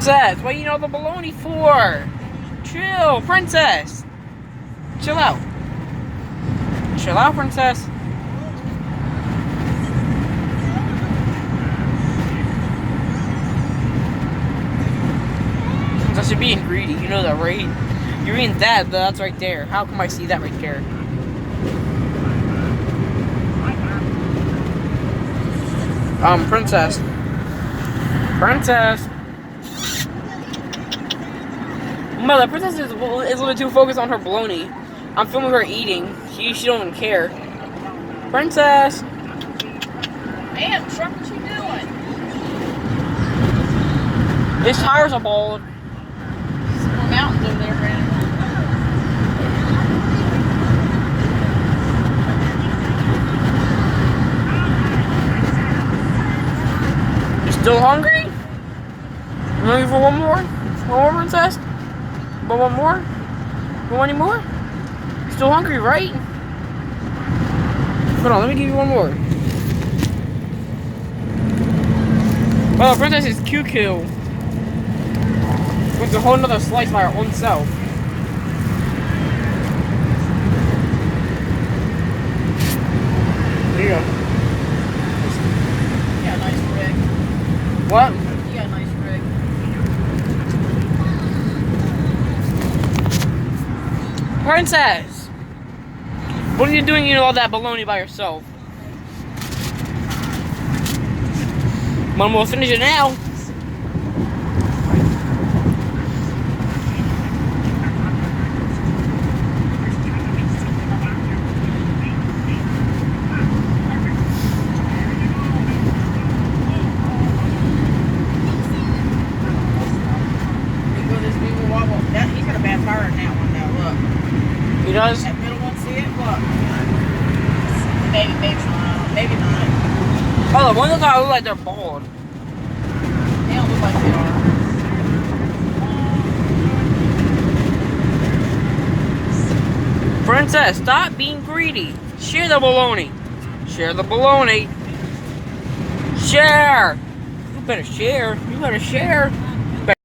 Princess, what are you eating all the bologna for? Chill, princess. Chill out. Chill out, princess. Princess, you're being greedy. You know that, right? You're eating that. That's right there. How come I see that right there? Princess. Princess. Mother, princess is a little bit too focused on her bologna. I'm filming her eating. She don't even care. Princess. Damn, Truck, what you doing? His tires are bald. Some more mountains over there, Brandon. You still hungry? You hungry for one more? One more, princess? One more? You want any more? Still hungry, right? Hold on, let me give you one more. Oh, princess is QQ. Wants a whole nother slice by her own self. There you go. You got a nice rig. What? You got a nice rig. Princess! What are you doing eating all that bologna by yourself? Mom will finish it now. He's got a bad tire in that one now, look. He does? That middle one, see it? Look. Maybe not. Maybe not. Oh, the one of them look like they're bald. They don't look like they are. Princess, stop being greedy. Share the bologna. Share the bologna. Share! You better share. You better share.